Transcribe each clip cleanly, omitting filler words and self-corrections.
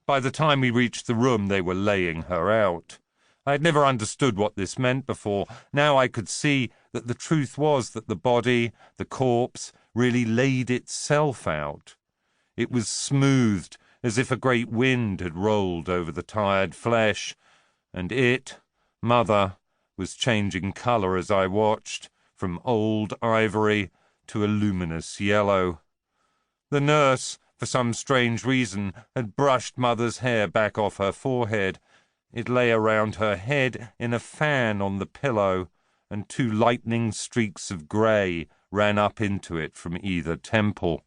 By the time we reached the room, they were laying her out. I had never understood what this meant before. Now I could see that the truth was that the body, the corpse, really laid itself out. It was smoothed as if a great wind had rolled over the tired flesh, and it, Mother, was changing colour as I watched, from old ivory to a luminous yellow. The nurse, for some strange reason, had brushed Mother's hair back off her forehead. It lay around her head in a fan on the pillow, and 2 lightning streaks of grey ran up into it from either temple.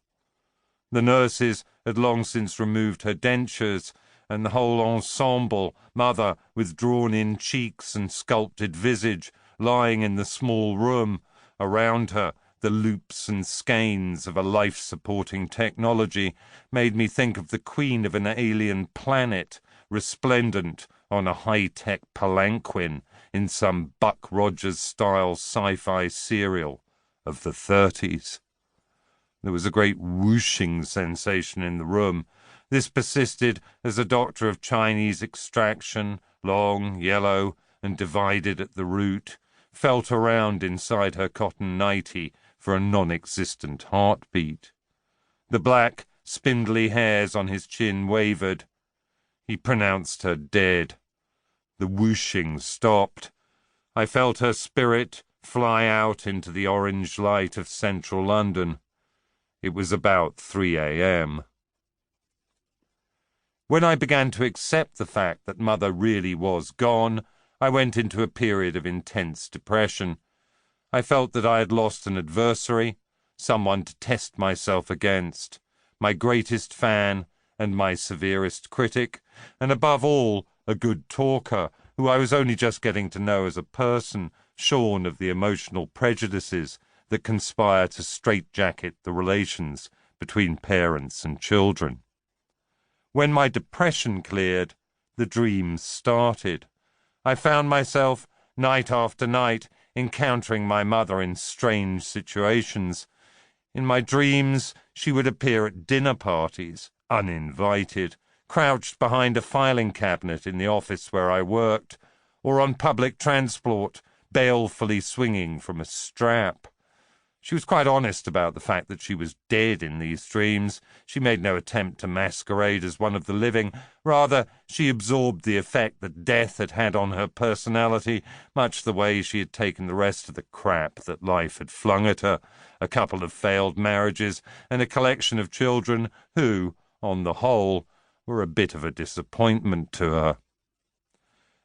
The nurses had long since removed her dentures, and the whole ensemble, Mother with drawn-in cheeks and sculpted visage, lying in the small room, around her the loops and skeins of a life-supporting technology, made me think of the queen of an alien planet, resplendent on a high-tech palanquin in some Buck Rogers-style sci-fi serial of the 30s. There was a great whooshing sensation in the room. This persisted as a doctor of Chinese extraction, long, yellow, and divided at the root, felt around inside her cotton nightie for a non-existent heartbeat. The black, spindly hairs on his chin wavered. He pronounced her dead. The whooshing stopped. I felt her spirit fly out into the orange light of central London. It was about 3 a.m. When I began to accept the fact that Mother really was gone, I went into a period of intense depression. I felt that I had lost an adversary, someone to test myself against, my greatest fan and my severest critic, and above all, a good talker, who I was only just getting to know as a person, shorn of the emotional prejudices that conspire to straitjacket the relations between parents and children. When my depression cleared, the dreams started. I found myself, night after night, encountering my mother in strange situations. In my dreams, she would appear at dinner parties, uninvited, crouched behind a filing cabinet in the office where I worked, or on public transport, balefully swinging from a strap. She was quite honest about the fact that she was dead in these dreams. She made no attempt to masquerade as one of the living. Rather, she absorbed the effect that death had had on her personality, much the way she had taken the rest of the crap that life had flung at her, a couple of failed marriages, and a collection of children who, on the whole, were a bit of a disappointment to her.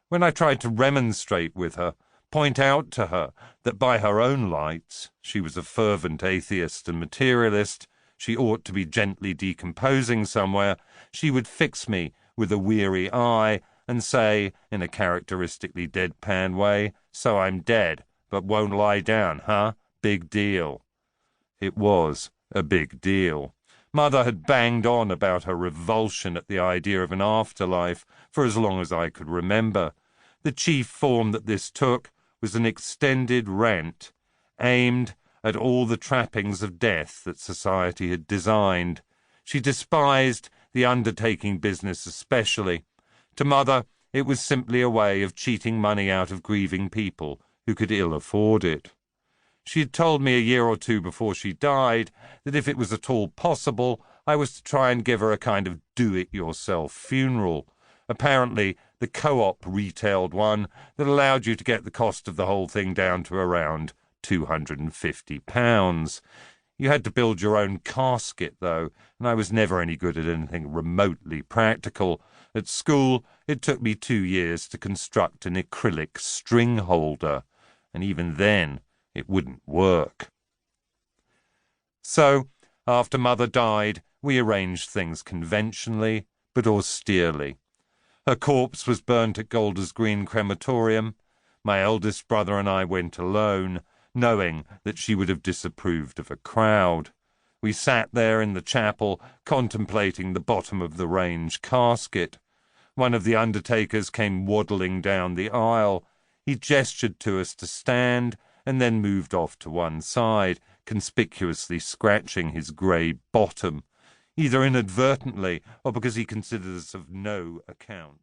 When I tried to remonstrate with her, point out to her that by her own lights she was a fervent atheist and materialist, she ought to be gently decomposing somewhere, she would fix me with a weary eye and say, in a characteristically deadpan way, "So I'm dead, but won't lie down, huh? Big deal." It was a big deal. Mother had banged on about her revulsion at the idea of an afterlife for as long as I could remember. The chief form that this took was an extended rant aimed at all the trappings of death that society had designed. She despised the undertaking business especially. To Mother, it was simply a way of cheating money out of grieving people who could ill afford it. She had told me a year or two before she died that if it was at all possible, I was to try and give her a kind of do-it-yourself funeral. Apparently, the co-op retailed one that allowed you to get the cost of the whole thing down to around £250. You had to build your own casket, though, and I was never any good at anything remotely practical. At school, it took me 2 years to construct an acrylic string holder, and even then, it wouldn't work. So, after Mother died, we arranged things conventionally, but austerely. Her corpse was burnt at Golders Green Crematorium. My eldest brother and I went alone, knowing that she would have disapproved of a crowd. We sat there in the chapel, contemplating the bottom-of-the-range casket. One of the undertakers came waddling down the aisle. He gestured to us to stand, and then moved off to one side, conspicuously scratching his grey bottom. either inadvertently or because he considered us of no account.